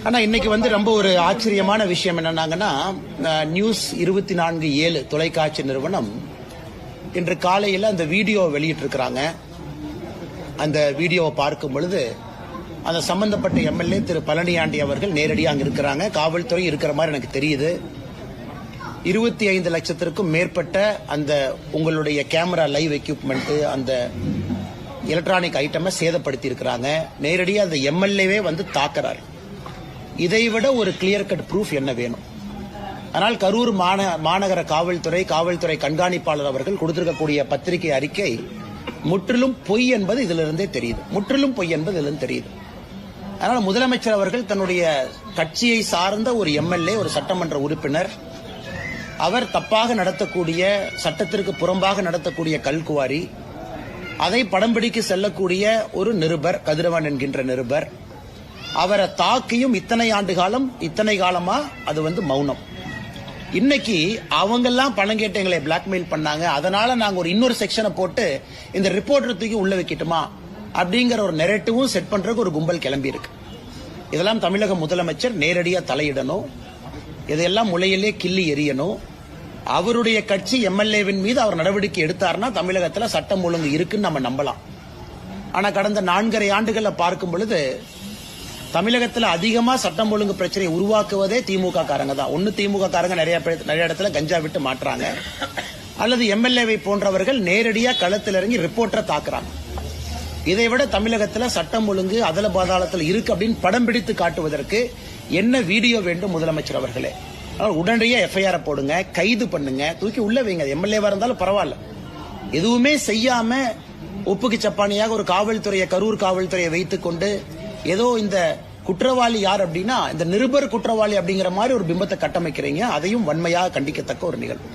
ஆனா இன்னைக்கு ரொம்ப ஒரு ஆச்சரியமான விஷயம் என்னன்னாங்கன்னா, நியூஸ் 24/7 தொலைக்காட்சி நிறுவனம் இன்று காலையில் அந்த வீடியோ வெளியிட்டிருக்கிறாங்க. அந்த வீடியோவை பார்க்கும் பொழுது அந்த சம்பந்தப்பட்ட எம்எல்ஏ திரு பழனியாண்டி அவர்கள் நேரடியாக அங்க இருக்கிறாங்க. காவல்துறை இருக்கிற மாதிரி எனக்கு தெரியுது. 25 லட்சத்திற்கும் மேற்பட்ட அந்த உங்களுடைய கேமரா லைவ் எக்யூப்மெண்ட், அந்த எலக்ட்ரானிக் ஐட்டமை சேதப்படுத்தி இருக்கிறாங்க. நேரடியாக அந்த எம்எல்ஏவே தாக்குறாரு. இதைவிட ஒரு கிளியர் கட் ப்ரூஃப் என்ன வேணும்? ஆனால் கரூர் மாநகர காவல்துறை கண்காணிப்பாளர் அவர்கள் கொடுத்திருக்கக்கூடிய பத்திரிகை அறிக்கை முற்றிலும் பொய் என்பது இதிலிருந்தே தெரியுது. முற்றிலும் பொய் என்பது இதிலிருந்து தெரியுது. அதனால் முதலமைச்சர் அவர்கள் தன்னுடைய கட்சியை சார்ந்த ஒரு எம்எல்ஏ, ஒரு சட்டமன்ற உறுப்பினர், அவர் தப்பாக நடத்தக்கூடிய, சட்டத்திற்கு புறம்பாக நடத்தக்கூடிய கல்குவாரி, அதை படம் பிடிக்க செல்லக்கூடிய ஒரு நிருபர், கதிரவன் என்கின்ற நிருபர், அவரை தாக்கியும் இத்தனை காலமா அது மௌனம். இன்னைக்கு அவங்கெல்லாம் பணம் கேட்டு எங்களை பிளாக்மெயில் பண்ணாங்க, அதனால நாங்க இன்னொரு செக்ஷனை போட்டு இந்த ரிப்போர்ட்டர் தூக்கி உள்ள வைக்கட்டுமா அப்படிங்கிற ஒரு நெரேட்டிவும் செட் பண்றதுக்கு ஒரு கும்பல் கிளம்பி இருக்கு. இதெல்லாம் தமிழக முதலமைச்சர் நேரடியா தலையிடணும். இதெல்லாம் முளையிலே கிள்ளி எறியணும். அவருடைய கட்சி எம்எல்ஏவின் மீது அவர் நடவடிக்கை எடுத்தார்னா தமிழகத்தில் சட்டம் ஒழுங்கு இருக்குன்னு நம்ம நம்பலாம். ஆனா கடந்த 4.5 ஆண்டுகளை பார்க்கும் பொழுது தமிழகத்தில் அதிகமா சட்டம் ஒழுங்கு பிரச்சனையை உருவாக்குவதே திமுக காரங்க தான். ஒன்னு திமுக காரங்க நிறைய இடத்துல கஞ்சா விட்டு மாற்றாங்க, அல்லது எம்எல்ஏவை போன்றவர்கள் நேரடியா களத்தில் இறங்கி ரிப்போர்ட்டரை தாக்குறாங்க. இதைவிட தமிழகத்தில் சட்டம் ஒழுங்கு அதல பாதாளத்தில் இருக்கு அப்படின்னு படம் பிடித்து காட்டுவதற்கு என்ன வீடியோ வேண்டும் முதலமைச்சர் அவர்களே? உடனடியாக எஃப்ஐஆர் போடுங்க, கைது பண்ணுங்க, தூக்கி உள்ள வைங்க. எம்எல்ஏவா இருந்தாலும் பரவாயில்ல. எதுவுமே செய்யாம ஒப்புக்கு சப்பானியாக ஒரு கரூர் காவல்துறையை வைத்துக் கொண்டு ஏதோ இந்த குற்றவாளி யார் அப்படின்னா இந்த நிருபர் குற்றவாளி அப்படிங்கிற மாதிரி ஒரு பிம்பத்தை கட்டமைக்கிறீங்க. அதையும் வன்மையாக கண்டிக்கத்தக்க ஒரு நிகழ்வு.